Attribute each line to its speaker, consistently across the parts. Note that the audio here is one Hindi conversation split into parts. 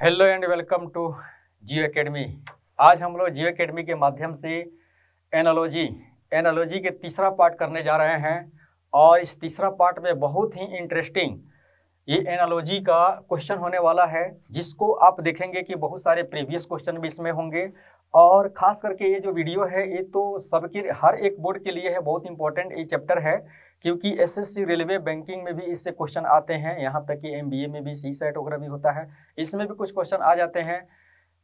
Speaker 1: Hello and welcome to Jio academy. आज हम लोग जियो एकेडमी के माध्यम से एनालॉजी के तीसरा पार्ट करने जा रहे हैं और इस तीसरा पार्ट में बहुत ही इंटरेस्टिंग ये एनालॉजी का क्वेश्चन होने वाला है, जिसको आप देखेंगे कि बहुत सारे प्रीवियस क्वेश्चन भी इसमें होंगे। और ख़ास करके ये जो वीडियो है ये तो सबके हर एक बोर्ड के लिए है, बहुत इंपॉर्टेंट ये चैप्टर है, क्योंकि एसएससी रेलवे बैंकिंग में भी इससे क्वेश्चन आते हैं। यहाँ तक कि एमबीए में भी सीसेट वगैरह भी होता है, इसमें भी कुछ क्वेश्चन आ जाते हैं।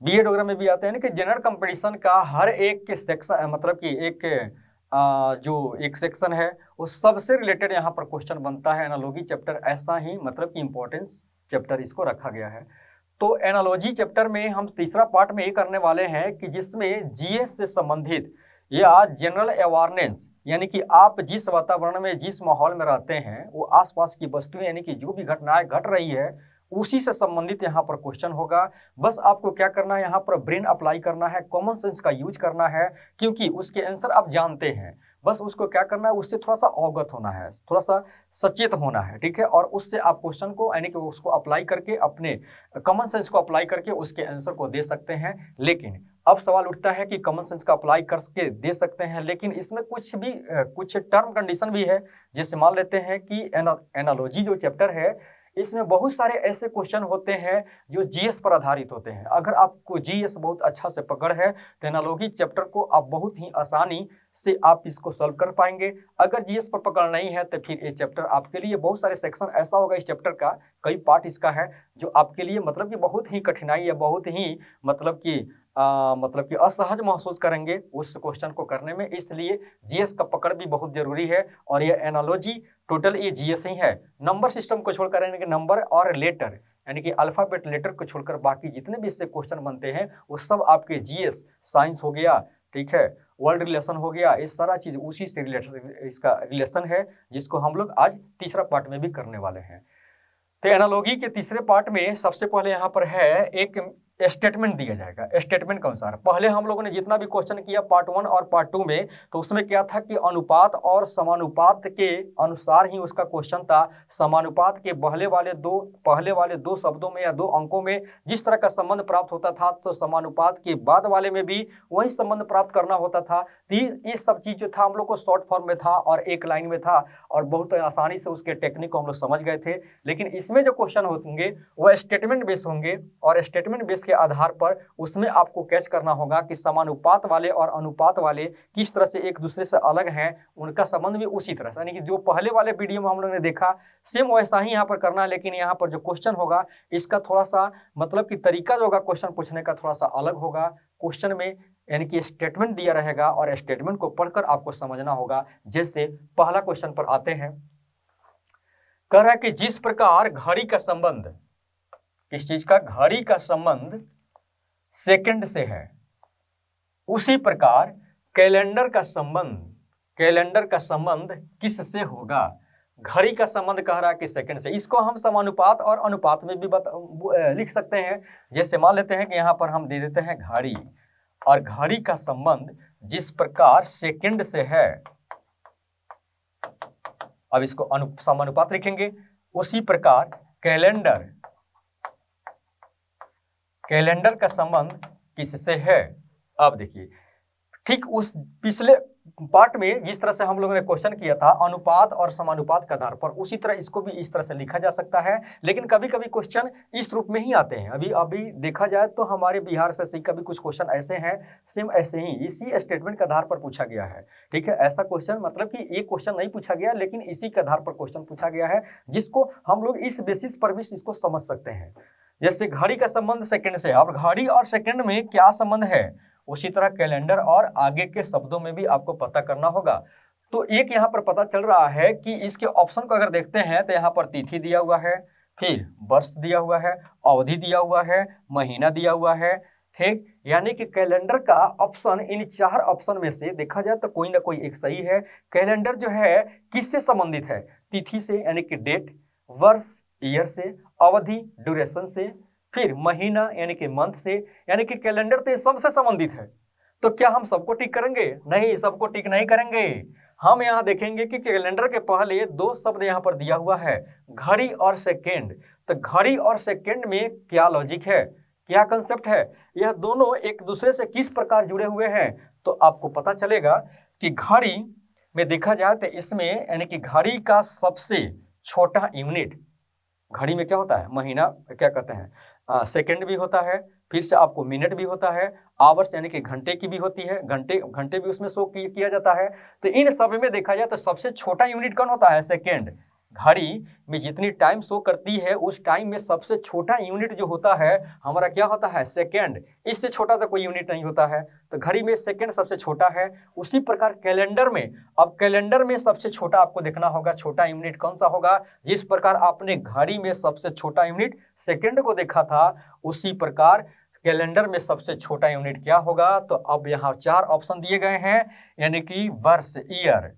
Speaker 1: बीएड वगैरह में भी आते हैं ना कि जनरल कंपटीशन का हर एक के सेक्शन मतलब कि जो एक सेक्शन है उस सबसे रिलेटेड यहाँ पर क्वेश्चन बनता है। एनालॉजी चैप्टर ऐसा ही मतलब कि इम्पोर्टेंस चैप्टर इसको रखा गया है। तो एनालॉजी चैप्टर में हम तीसरा पार्ट में ये करने वाले हैं कि जिसमें जीएस से संबंधित या जनरल अवेयरनेस, यानी कि आप जिस वातावरण में जिस माहौल में रहते हैं वो आसपास की वस्तुएं यानी कि जो भी घटनाएं घट रही है उसी से संबंधित यहाँ पर क्वेश्चन होगा। बस आपको क्या करना है, यहाँ पर ब्रेन अप्लाई करना है, कॉमन सेंस का यूज करना है, क्योंकि उसके आंसर आप जानते हैं। बस उसको क्या करना है, उससे थोड़ा सा अवगत होना है, थोड़ा सा सचेत होना है, ठीक है। और उससे आप क्वेश्चन को यानी कि उसको अप्लाई करके अपने कॉमन सेंस को अप्लाई करके उसके आंसर को दे सकते हैं। लेकिन अब सवाल उठता है कि कॉमन सेंस का अप्लाई करके दे सकते हैं, लेकिन इसमें कुछ टर्म कंडीशन भी है। जैसे मान लेते हैं कि एनालॉजी जो चैप्टर है इसमें बहुत सारे ऐसे क्वेश्चन होते हैं जो जीएस पर आधारित होते हैं। अगर आपको जीएस बहुत अच्छा से पकड़ है तो एनालॉजी चैप्टर को आप बहुत ही आसानी से आप इसको सॉल्व कर पाएंगे। अगर जीएस पर पकड़ नहीं है तो फिर ये चैप्टर आपके लिए बहुत सारे सेक्शन ऐसा होगा, इस चैप्टर का कई पार्ट इसका है जो आपके लिए मतलब कि बहुत ही कठिनाई या बहुत ही मतलब कि असहज महसूस करेंगे उस क्वेश्चन को करने में। इसलिए जीएस का पकड़ भी बहुत जरूरी है। और ये एनालॉजी टोटल ये जीएस ही है। नंबर सिस्टम को छोड़कर यानी कि नंबर और लेटर यानी कि अल्फाबेट लेटर को छोड़कर बाकी जितने भी इससे क्वेश्चन बनते हैं वो सब आपके जीएस, साइंस हो गया, ठीक है, वर्ल्ड रिलेशन हो गया, ये सारा चीज उसी से रिलेटेड इसका रिलेशन है, जिसको हम लोग आज तीसरा पार्ट में भी करने वाले हैं। तो एनालॉजी के तीसरे पार्ट में सबसे पहले यहाँ पर है एक स्टेटमेंट दिया जाएगा। स्टेटमेंट के अनुसार पहले हम लोगों ने जितना भी क्वेश्चन किया पार्ट 1 और पार्ट 2 में, तो उसमें क्या था कि अनुपात और समानुपात के अनुसार ही उसका क्वेश्चन था। समानुपात के पहले वाले दो शब्दों में या दो अंकों में जिस तरह का संबंध प्राप्त होता था, तो समानुपात के बाद वाले में भी वही संबंध प्राप्त करना होता था। ये सब चीज जो था हम लोग को शॉर्ट फॉर्म में था और एक लाइन में था और बहुत आसानी से उसके टेक्निक को हम लोग समझ गए थे। लेकिन इसमें जो क्वेश्चन होंगे वह स्टेटमेंट बेस होंगे और स्टेटमेंट बेस के आधार पर उसमें आपको कैच करना होगा कि समानुपात वाले और अनुपात वाले किस तरह से एक दूसरे से अलग हैं, उनका संबंध भी उसी तरह से, यानी कि जो पहले वाले वीडियो में हम लोगों ने देखा सेम वैसा ही यहाँ पर करना है। लेकिन यहाँ पर जो क्वेश्चन होगा इसका थोड़ा सा मतलब कि तरीका जो होगा क्वेश्चन पूछने का थोड़ा सा अलग होगा। क्वेश्चन में यानी कि स्टेटमेंट दिया रहेगा और स्टेटमेंट को पढ़कर आपको समझना होगा। जैसे पहला क्वेश्चन पर आते हैं, कह रहा है कि जिस प्रकार घड़ी का संबंध, किस चीज का, घड़ी का संबंध सेकंड से है, उसी प्रकार कैलेंडर का संबंध किससे होगा। घड़ी का संबंध कह रहा है कि सेकंड से। इसको हम समानुपात और अनुपात में भी लिख सकते हैं। जैसे मान लेते हैं कि यहाँ पर हम दे देते हैं घड़ी, और घड़ी का संबंध जिस प्रकार सेकंड से है, अब इसको समानुपात लिखेंगे, उसी प्रकार कैलेंडर का संबंध किससे है। अब देखिए, ठीक उस पिछले पार्ट में जिस तरह से हम लोगों ने क्वेश्चन किया था अनुपात और समानुपात के आधार पर, उसी तरह इसको भी इस तरह से लिखा जा सकता है। लेकिन कभी कभी क्वेश्चन इस रूप में ही आते हैं। अभी देखा जाए तो हमारे बिहार से कभी कुछ क्वेश्चन ऐसे हैं, सेम ऐसे ही इसी स्टेटमेंट के आधार पर पूछा गया है, ठीक है। ऐसा क्वेश्चन मतलब कि एक क्वेश्चन नहीं पूछा गया, लेकिन इसी के आधार पर क्वेश्चन पूछा गया है, जिसको हम लोग इस बेसिस पर भी इसको समझ सकते हैं। जैसे घड़ी का संबंध सेकंड से, अब घड़ी और सेकंड में क्या संबंध है, उसी तरह कैलेंडर और आगे के शब्दों में भी आपको पता करना होगा। तो एक यहाँ पर पता चल रहा है कि इसके ऑप्शन को अगर देखते हैं तो यहाँ पर तिथि दिया हुआ है, फिर वर्ष दिया हुआ है, अवधि दिया हुआ है, महीना दिया हुआ है, ठीक। यानी कि कैलेंडर का ऑप्शन इन 4 ऑप्शन में से देखा जाए तो कोई ना कोई एक सही है। कैलेंडर जो है किससे संबंधित है, तिथि से यानी कि डेट, वर्ष ईयर से, अवधि ड्यूरेशन से, फिर महीना यानी कि मंथ से, यानी कि कैलेंडर तो सबसे संबंधित है। तो क्या हम सबको टिक करेंगे? नहीं, सबको टिक नहीं करेंगे। हम यहाँ देखेंगे कि कैलेंडर के पहले 2 शब्द यहाँ पर दिया हुआ है, घड़ी और सेकेंड। तो घड़ी और सेकेंड में क्या लॉजिक है, क्या कंसेप्ट है, यह दोनों एक दूसरे से किस प्रकार जुड़े हुए हैं, तो आपको पता चलेगा कि घड़ी में देखा जाए तो इसमें यानी कि घड़ी का सबसे छोटा यूनिट, घड़ी में क्या होता है, महीना क्या कहते हैं, सेकंड भी होता है, फिर से आपको मिनट भी होता है, आवर्स यानी कि घंटे की भी होती है, घंटे भी उसमें शो किया जाता है। तो इन सब में देखा जाए तो सबसे छोटा यूनिट कौन होता है, सेकंड। घड़ी में जितनी टाइम शो करती है उस टाइम में सबसे छोटा यूनिट जो होता है हमारा क्या होता है, सेकंड। इससे छोटा तो कोई यूनिट नहीं होता है, तो घड़ी में सेकंड सबसे छोटा है। उसी प्रकार कैलेंडर में, अब कैलेंडर में सबसे छोटा आपको देखना होगा छोटा यूनिट कौन सा होगा। जिस प्रकार आपने घड़ी में सबसे छोटा यूनिट सेकंड को देखा था, उसी प्रकार कैलेंडर में सबसे छोटा यूनिट क्या होगा। तो अब यहाँ 4 ऑप्शन दिए गए हैं, यानी कि वर्ष, ईयर,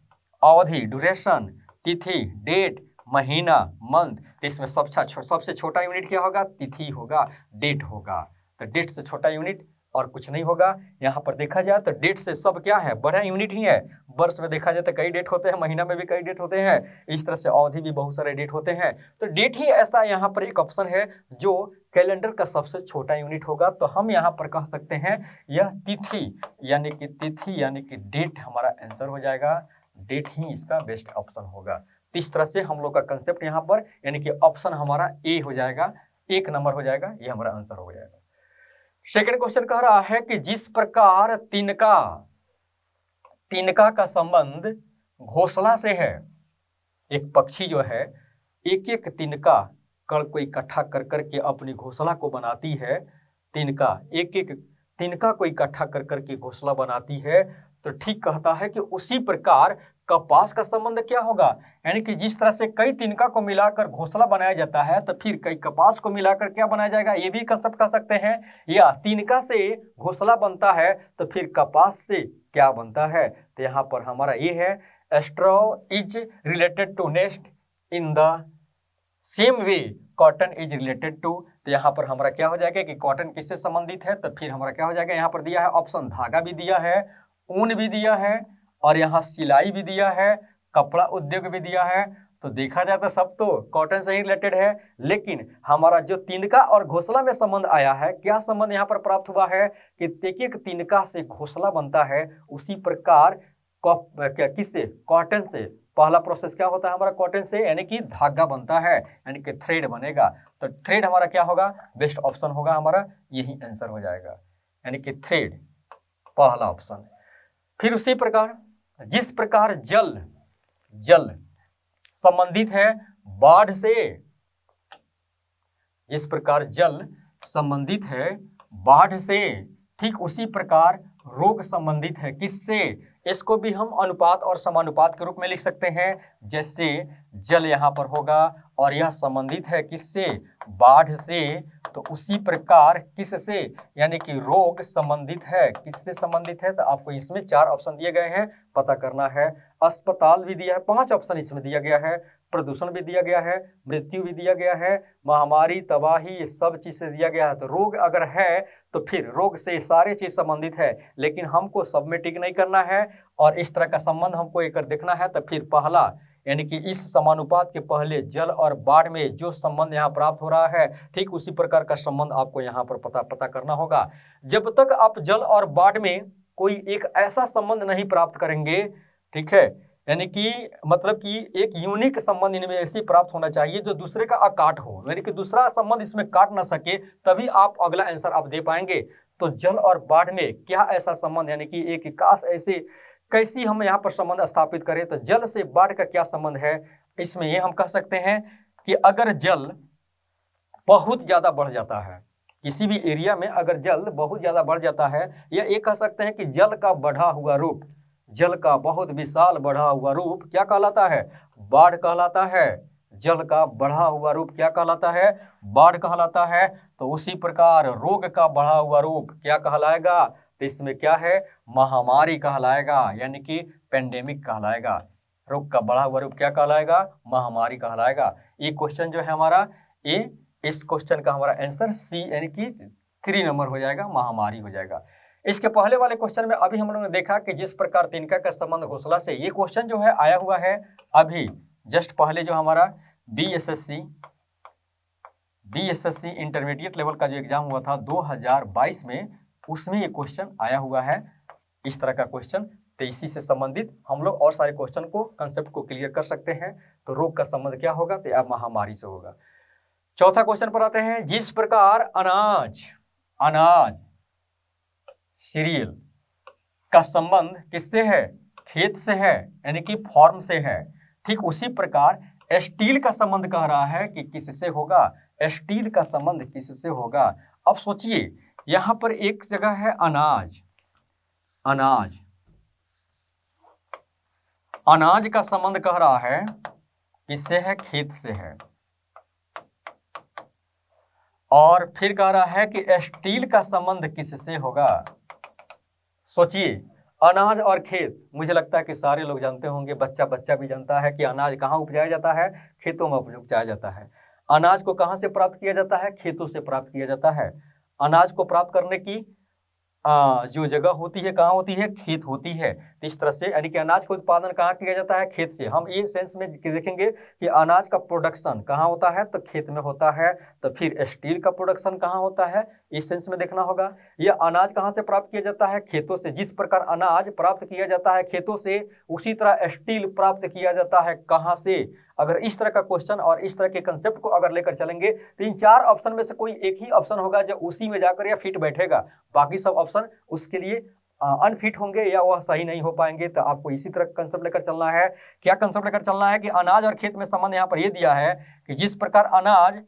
Speaker 1: अवधि, ड्यूरेशन, तिथि, डेट, महीना, मंथ। तो इसमें सबसे छोटा यूनिट क्या होगा, तिथि होगा, डेट होगा। तो डेट से छोटा यूनिट और कुछ नहीं होगा। यहाँ पर देखा जाए तो डेट से सब क्या है, बड़ा यूनिट ही है। वर्ष में देखा जाए तो कई डेट होते हैं, महीना में भी कई डेट होते हैं, इस तरह से अवधि भी बहुत सारे डेट होते हैं। तो डेट ही ऐसा यहाँ पर एक ऑप्शन है जो कैलेंडर का सबसे छोटा यूनिट होगा। तो हम यहाँ पर कह सकते हैं यह तिथि यानी कि डेट हमारा आंसर हो जाएगा। डेट ही इसका बेस्ट ऑप्शन होगा। इस तरह से हम लोग का कंसेप्ट यहाँ पर यानी कि ऑप्शन हमारा ए हो जाएगा, 1 नंबर हो जाएगा, ये हमारा आंसर हो जाएगा। सेकंड क्वेश्चन कह रहा है कि जिस प्रकार तिनका का संबंध घोंसला से है, एक पक्षी जो है एक एक तिनका कण को इकट्ठा कर करके अपनी घोंसला को बनाती है। तिनका एक एक तिनका को इकट्ठा कर करके घोंसला बनाती है। तो ठीक कहता है कि उसी प्रकार कपास का संबंध क्या होगा, यानी कि जिस तरह से कई तिनका को मिलाकर घोंसला बनाया जाता है, तो फिर कई कपास को मिलाकर क्या बनाया जाएगा, ये भी कंसेप्ट कह सकते हैं। या तिनका से घोंसला बनता है तो फिर कपास से क्या बनता है। तो यहाँ पर हमारा ये है, straw is related to nest in the same way cotton is related to. तो यहाँ पर हमारा क्या हो जाएगा कि कॉटन किससे संबंधित है, तो फिर हमारा क्या हो जाएगा, यहाँ पर दिया है ऑप्शन, धागा भी दिया है, ऊन भी दिया है, और यहाँ सिलाई भी दिया है, कपड़ा उद्योग भी दिया है। तो देखा जाए तो सब तो कॉटन से ही रिलेटेड है, लेकिन हमारा जो तिनका और घोंसला में संबंध आया है, क्या संबंध यहाँ पर प्राप्त हुआ है कि एक तिनका से घोंसला बनता है। उसी प्रकार किससे, कॉटन से पहला प्रोसेस क्या होता है हमारा, कॉटन से, यानी कि धागा बनता है, यानी कि थ्रेड बनेगा। तो थ्रेड हमारा क्या होगा, बेस्ट ऑप्शन होगा हमारा, यही आंसर हो जाएगा, यानी कि थ्रेड पहला ऑप्शन। फिर उसी प्रकार जिस प्रकार जल संबंधित है बाढ़ से, जिस प्रकार जल संबंधित है बाढ़ से, ठीक उसी प्रकार रोग संबंधित है किससे। इसको भी हम अनुपात और समानुपात के रूप में लिख सकते हैं। जैसे जल यहाँ पर होगा और यह संबंधित है किससे, बाढ़ से, तो उसी प्रकार किससे, यानी कि रोग संबंधित है, किससे संबंधित है। तो आपको इसमें 4 ऑप्शन दिए गए हैं, पता करना है। अस्पताल भी दिया है, 5 ऑप्शन इसमें दिया गया है, प्रदूषण भी दिया गया है, मृत्यु भी दिया गया है, महामारी, तबाही, ये सब चीज से दिया गया है। तो रोग अगर है तो फिर रोग से सारे चीज संबंधित है, लेकिन हमको सब में टिक नहीं करना है और इस तरह का संबंध हमको एक देखना है। तो फिर पहला यानी कि इस समानुपात के पहले जल और बाढ़ में जो संबंध यहाँ प्राप्त हो रहा है, ठीक उसी प्रकार का संबंध आपको यहाँ पर पता करना होगा। जब तक आप जल और बाढ़ में कोई एक ऐसा संबंध नहीं प्राप्त करेंगे, ठीक है, यानी कि मतलब कि एक यूनिक संबंध इनमें ऐसे प्राप्त होना चाहिए जो दूसरे का अकाट हो, यानी कि दूसरा संबंध इसमें काट ना सके, तभी आप अगला आंसर आप दे पाएंगे। तो जल और बाढ़ में क्या ऐसा संबंध, यानी कि एक काश ऐसे कैसी हम यहाँ पर संबंध स्थापित करें। तो जल से बाढ़ का क्या संबंध है, इसमें ये हम कह सकते हैं कि अगर जल बहुत ज्यादा बढ़ जाता है, किसी भी एरिया में अगर जल बहुत ज्यादा बढ़ जाता है, या ये कह सकते हैं कि जल का बढ़ा हुआ रूप, जल का बहुत विशाल बढ़ा हुआ रूप क्या कहलाता है, बाढ़ कहलाता है। जल का बढ़ा हुआ रूप क्या कहलाता है, बाढ़ कहलाता है। तो उसी प्रकार रोग का बढ़ा हुआ रूप क्या कहलाएगा, तो इसमें क्या है, महामारी कहलाएगा, यानी कि पेंडेमिक कहलाएगा। रोग का बढ़ा हुआ रूप क्या कहलाएगा, महामारी कहलाएगा। ये क्वेश्चन जो है हमारा, ये इस क्वेश्चन का हमारा आंसर सी यानी कि 3 नंबर हो जाएगा, महामारी हो जाएगा। इसके पहले वाले क्वेश्चन में अभी हम लोगों ने देखा कि जिस प्रकार तिनका का संबंध घोंसला से, ये क्वेश्चन जो है आया हुआ है अभी जस्ट पहले जो हमारा BSSC इंटरमीडिएट लेवल का जो एग्जाम हुआ था 2022 में, उसमें ये क्वेश्चन आया हुआ है, इस तरह का क्वेश्चन। तो इसी से संबंधित हम लोग और सारे क्वेश्चन को, कंसेप्ट को क्लियर कर सकते हैं। तो रोग का संबंध क्या होगा, तो अब महामारी से होगा। चौथा क्वेश्चन पर आते हैं। जिस प्रकार अनाज सीरियल का संबंध किससे है, खेत से है, यानी कि फॉर्म से है, ठीक उसी प्रकार स्टील का संबंध कह रहा है कि किससे होगा, स्टील का संबंध किससे होगा। अब सोचिए, यहां पर एक जगह है अनाज का संबंध कह रहा है किससे है, खेत से है, और फिर कह रहा है कि स्टील का संबंध किससे होगा। सोचिए, अनाज और खेत, मुझे लगता है कि सारे लोग जानते होंगे, बच्चा भी जानता है कि अनाज कहाँ उपजाया जाता है, खेतों में उपजाया जाता है। अनाज को कहाँ से प्राप्त किया जाता है, खेतों से प्राप्त किया जाता है। अनाज को प्राप्त करने की जो जगह होती है कहाँ होती है, खेत होती है। तो इस तरह से यानी कि अनाज का उत्पादन कहाँ किया जाता है, खेत से। हम ये सेंस में देखेंगे कि अनाज का प्रोडक्शन कहाँ होता है, तो खेत में होता है। तो फिर स्टील का प्रोडक्शन कहाँ होता है, इस सेंस में देखना होगा। यह अनाज कहाँ से प्राप्त किया जाता है, खेतों से। जिस प्रकार अनाज प्राप्त किया जाता है खेतों से, उसी तरह स्टील प्राप्त किया जाता है कहाँ से। अगर इस तरह का क्वेश्चन और इस तरह के कंसेप्ट को अगर लेकर चलेंगे तो इन चार ऑप्शन में से कोई एक ही ऑप्शन होगा जो उसी में जाकर या फिट बैठेगा, बाकी सब ऑप्शन उसके लिए अनफिट होंगे या वह सही नहीं हो पाएंगे। तो आपको इसी तरह कंसेप्ट लेकर चलना है। क्या कंसेप्ट लेकर चलना है कि अनाज और खेत में संबंध यहाँ पर यह दिया है कि जिस प्रकार अनाज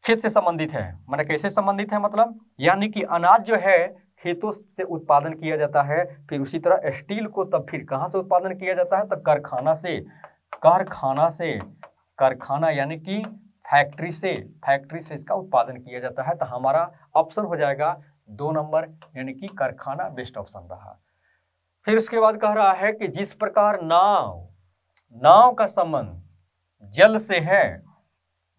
Speaker 1: खेत से संबंधित है, माने कैसे संबंधित है, मतलब यानी कि अनाज जो है खेतों से उत्पादन किया जाता है, फिर उसी तरह स्टील को तब फिर कहाँ से उत्पादन किया जाता है, तो कारखाना यानी कि फैक्ट्री से इसका उत्पादन किया जाता है। तो हमारा ऑप्शन हो जाएगा 2 नंबर, यानी कि कारखाना बेस्ट ऑप्शन रहा। फिर उसके बाद कह रहा है कि जिस प्रकार नाव का संबंध जल से है।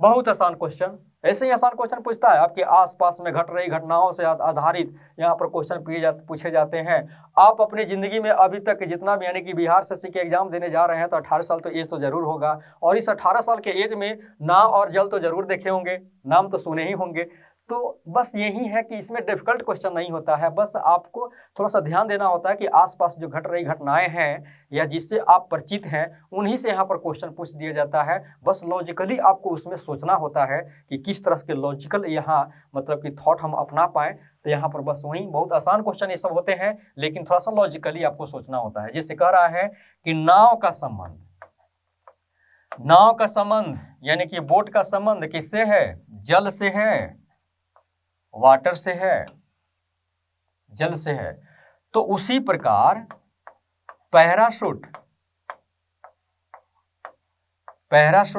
Speaker 1: बहुत आसान क्वेश्चन, ऐसे ही आसान क्वेश्चन पूछता है, आपके आसपास में घट रही घटनाओं से आधारित यहाँ पर क्वेश्चन पूछे जाते हैं। आप अपनी जिंदगी में अभी तक जितना भी, यानी कि बिहार SSC के एग्जाम देने जा रहे हैं, तो 18 साल तो एज तो जरूर होगा, और इस 18 साल के एज में नाव और जल तो जरूर देखे होंगे, नाम तो सुने ही होंगे। तो बस यही है कि इसमें डिफिकल्ट क्वेश्चन नहीं होता है, बस आपको थोड़ा सा ध्यान देना होता है कि आसपास जो घट रही घटनाएं हैं या जिससे आप परिचित हैं, उन्हीं से यहाँ पर क्वेश्चन पूछ दिया जाता है। बस लॉजिकली आपको उसमें सोचना होता है कि किस तरह के लॉजिकल यहाँ मतलब कि थॉट हम अपना पाएं। तो यहाँ पर बस वही बहुत आसान क्वेश्चन ये सब होते हैं, लेकिन थोड़ा सा लॉजिकली आपको सोचना होता है। जैसे कह रहा है कि नाव का संबंध यानी कि बोट का संबंध किससे है, जल से है, वाटर से है, जल से है। तो उसी प्रकार पैराशूट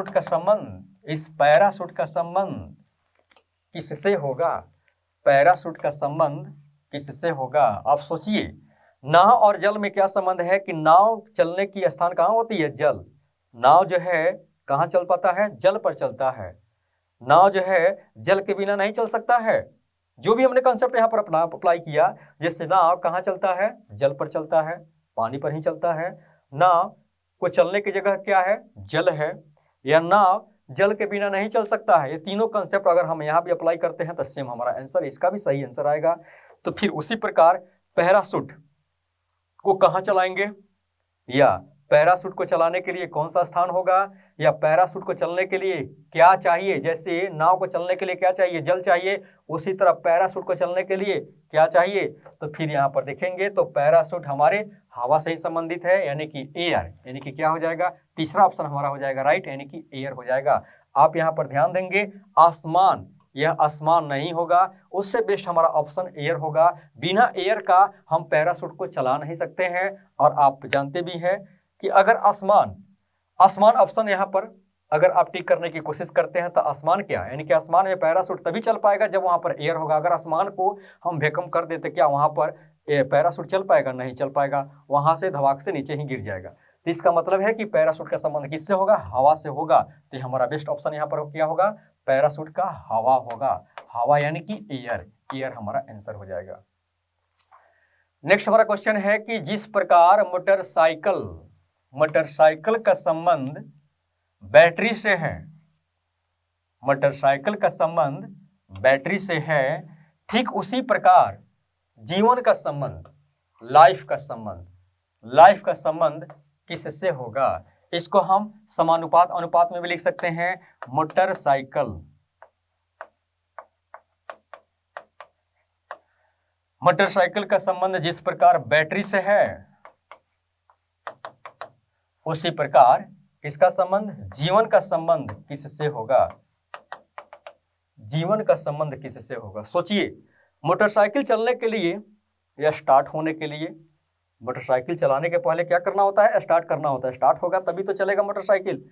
Speaker 1: का संबंध, इस पैराशूट का संबंध किससे होगा, पैराशूट का संबंध किससे होगा। आप सोचिए, नाव और जल में क्या संबंध है कि नाव चलने की स्थान कहाँ होती है, जल। नाव जो है कहाँ चल पाता है, जल पर चलता है। नाव जो है जल के बिना नहीं चल सकता है। जो भी हमने कंसेप्ट यहाँ पर अपना अप्लाई किया, जैसे नाव कहाँ चलता है, जल पर चलता है, पानी पर ही चलता है। नाव को चलने की जगह क्या है, जल है, या नाव जल के बिना नहीं चल सकता है। ये तीनों कंसेप्ट अगर हम यहाँ भी अप्लाई करते हैं तो सेम हमारा आंसर, इसका भी सही आंसर आएगा। तो फिर उसी प्रकार पैराशूट को कहाँ चलाएंगे, या पैराशूट को चलाने के लिए कौन सा स्थान होगा, या पैराशूट को चलने के लिए क्या चाहिए। जैसे नाव को चलने के लिए क्या चाहिए, जल चाहिए, उसी तरह पैराशूट को चलने के लिए क्या चाहिए। तो फिर यहाँ पर देखेंगे तो पैराशूट हमारे हवा से ही संबंधित है, यानी कि एयर, यानी कि क्या हो जाएगा, तीसरा ऑप्शन हमारा हो जाएगा राइट, यानी कि एयर हो जाएगा। आप यहाँ पर ध्यान देंगे, आसमान, यह आसमान नहीं होगा, उससे बेस्ट हमारा ऑप्शन एयर होगा। बिना एयर का हम पैराशूट को चला नहीं सकते हैं। और आप जानते भी हैं कि अगर आसमान ऑप्शन यहाँ पर अगर आप टिक करने की कोशिश करते हैं तो आसमान क्या, यानी कि आसमान में पैराशूट तभी चल पाएगा जब वहाँ पर एयर होगा। अगर आसमान को हम वैक्यूम कर देते, क्या वहाँ पर पैराशूट चल पाएगा, नहीं चल पाएगा, वहाँ से धमाक से नीचे ही गिर जाएगा। तो इसका मतलब है कि पैराशूट का संबंध किससे होगा, हवा से होगा। तो हमारा बेस्ट ऑप्शन यहाँ पर क्या होगा, पैराशूट का हवा होगा। हवा यानी कि एयर हमारा आंसर हो जाएगा। नेक्स्ट हमारा क्वेश्चन है कि जिस प्रकार मोटरसाइकिल का संबंध बैटरी से है, मोटरसाइकिल का संबंध बैटरी से है, ठीक उसी प्रकार जीवन का संबंध, लाइफ का संबंध किससे होगा? इसको हम समानुपात अनुपात में भी लिख सकते हैं। मोटरसाइकिल का संबंध जिस प्रकार बैटरी से है, उसी प्रकार किसका संबंध? जीवन का संबंध किससे होगा? जीवन का संबंध किससे होगा? सोचिए, मोटरसाइकिल चलने के लिए या स्टार्ट होने के लिए, मोटरसाइकिल चलाने के पहले क्या करना होता है? स्टार्ट करना होता है। स्टार्ट होगा तभी तो चलेगा मोटरसाइकिल।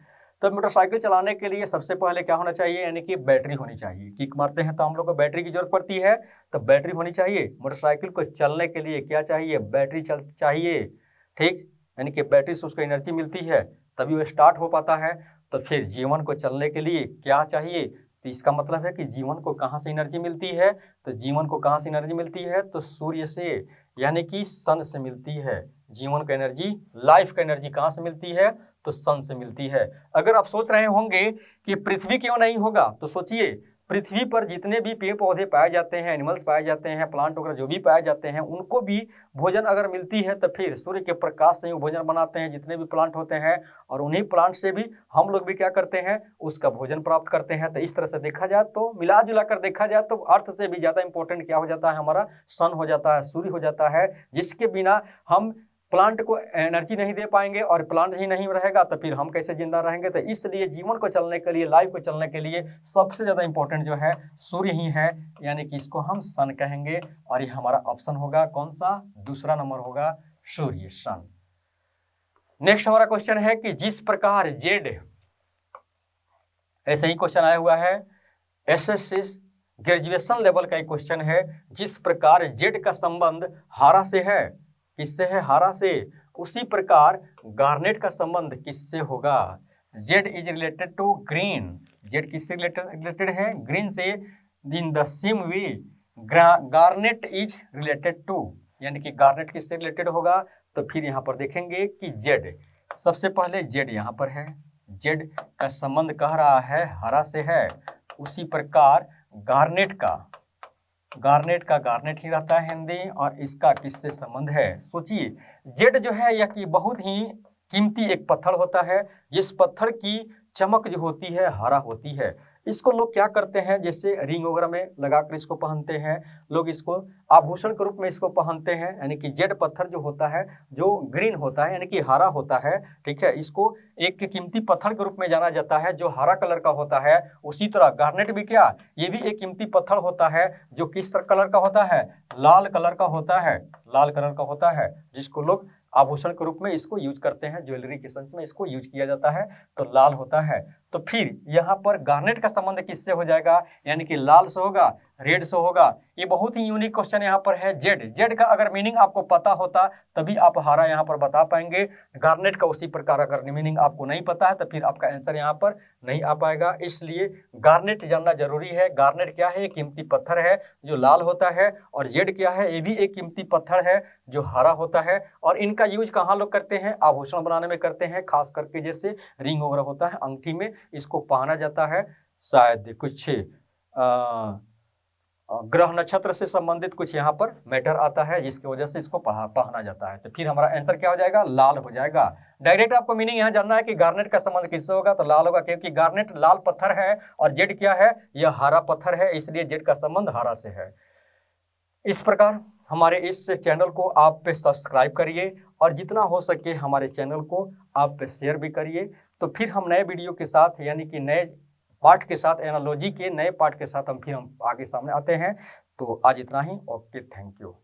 Speaker 1: तो मोटरसाइकिल चलाने के लिए सबसे पहले क्या होना चाहिए? यानी कि बैटरी होनी चाहिए। किक मारते हैं तो हम लोग को बैटरी की जरूरत पड़ती है, तो बैटरी होनी चाहिए। मोटरसाइकिल को चलने के लिए क्या चाहिए? बैटरी चाहिए, ठीक। यानी कि बैटरी से उसको एनर्जी मिलती है, तभी वो स्टार्ट हो पाता है। तो फिर जीवन को चलने के लिए क्या चाहिए? तो इसका मतलब है कि जीवन को कहाँ से एनर्जी मिलती है? तो जीवन को कहाँ से एनर्जी मिलती है? तो सूर्य से, यानी कि सन से मिलती है। जीवन का एनर्जी, लाइफ का एनर्जी कहाँ से मिलती है? तो सन से मिलती है। अगर आप सोच रहे होंगे कि पृथ्वी क्यों नहीं होगा, तो सोचिए, पृथ्वी पर जितने भी पेड़ पौधे पाए जाते हैं, एनिमल्स पाए जाते हैं, प्लांट वगैरह जो भी पाए जाते हैं, उनको भी भोजन अगर मिलती है तो फिर सूर्य के प्रकाश से ही भोजन बनाते हैं जितने भी प्लांट होते हैं, और उन्हीं प्लांट से भी हम लोग भी क्या करते हैं? उसका भोजन प्राप्त करते हैं। तो इस तरह से देखा जाए, तो मिला जुला कर देखा जाए तो अर्थ से भी ज़्यादा इंपॉर्टेंट क्या हो जाता है? हमारा सन हो जाता है, सूर्य हो जाता है, जिसके बिना हम प्लांट को एनर्जी नहीं दे पाएंगे, और प्लांट ही नहीं रहेगा तो फिर हम कैसे जिंदा रहेंगे? तो इसलिए जीवन को चलने के लिए, लाइफ को चलने के लिए सबसे ज़्यादा इंपॉर्टेंट जो है सूर्य ही है, यानी कि इसको हम सन कहेंगे। और ये हमारा ऑप्शन होगा कौन सा? दूसरा नंबर होगा सूर्य, सन। नेक्स्ट हमारा क्वेश्चन है कि जिस प्रकार जेड, ऐसे ही क्वेश्चन आया हुआ है, एसएससी ग्रेजुएशन लेवल का एक क्वेश्चन है। जिस प्रकार जेड का संबंध हारा से है, किससे है? हारा से, उसी प्रकार गार्नेट का संबंध किससे होगा? Jade is related to green. Jade किससे रिलेटेड है? ग्रीन से। In the same way garnet is related to, यानी कि गार्नेट किससे रिलेटेड होगा? तो फिर यहाँ पर देखेंगे कि जेड, सबसे पहले जेड यहाँ पर है, जेड का संबंध कह रहा है हरा से है, उसी प्रकार गार्नेट ही रहता है हिंदी, और इसका किससे संबंध है? सोचिए, जेड जो है यह कि बहुत ही कीमती एक पत्थर होता है, जिस पत्थर की चमक जो होती है हरा होती है। इसको लोग क्या करते हैं? जैसे रिंग वगैरह में लगाकर इसको पहनते हैं लोग, इसको आभूषण के रूप में इसको पहनते हैं। यानी कि जेड पत्थर जो होता है, जो ग्रीन होता है, यानी कि हरा होता है, ठीक है, इसको एक कीमती पत्थर के रूप में जाना जाता है जो हरा कलर का होता है। उसी तरह गार्नेट भी क्या, ये भी एक कीमती पत्थर होता है जो किस कलर का होता है? लाल कलर का होता है, लाल कलर का होता है, जिसको लोग आभूषण के रूप में इसको यूज करते हैं, ज्वेलरी के सेंस में इसको यूज किया जाता है, तो लाल होता है। तो फिर यहाँ पर गार्नेट का संबंध किससे हो जाएगा? यानी कि लाल से होगा, रेड से होगा। ये बहुत ही यूनिक क्वेश्चन यहाँ पर है। जेड का अगर मीनिंग आपको पता होता तभी आप हरा यहाँ पर बता पाएंगे। गार्नेट का उसी प्रकार अगर मीनिंग आपको नहीं पता है तो फिर आपका आंसर यहाँ पर नहीं आ पाएगा। इसलिए गार्नेट जानना जरूरी है। गार्नेट क्या है? एक कीमती पत्थर है जो लाल होता है, और जेड क्या है? ये भी एक कीमती पत्थर है जो हरा होता है। और इनका यूज कहाँ लोग करते हैं? आभूषण बनाने में करते हैं, खास करके जैसे रिंग वगैरह होता है, अंगूठी में इसको पहना जाता है। शायद कुछ ग्रह नक्षत्र से संबंधित कुछ यहाँ पर मैटर आता है, जिसकी वजह से इसको पहना जाता है। तो फिर हमारा आंसर क्या हो जाएगा? लाल हो जाएगा। डायरेक्ट आपको मीनिंग यहाँ जानना है कि गार्नेट का संबंध किससे होगा, तो लाल होगा, क्योंकि गार्नेट लाल पत्थर है और जेड क्या है? यह हरा पत्थर है, इसलिए जेड का संबंध हरा से है। इस प्रकार हमारे इस चैनल को आप पे सब्सक्राइब करिए, और जितना हो सके हमारे चैनल को आप पे शेयर भी करिए। तो फिर हम नए वीडियो के साथ, यानी कि नए पार्ट के साथ, एनालॉजी के नए पार्ट के साथ हम आगे सामने आते हैं। तो आज इतना ही। Okay, thank you.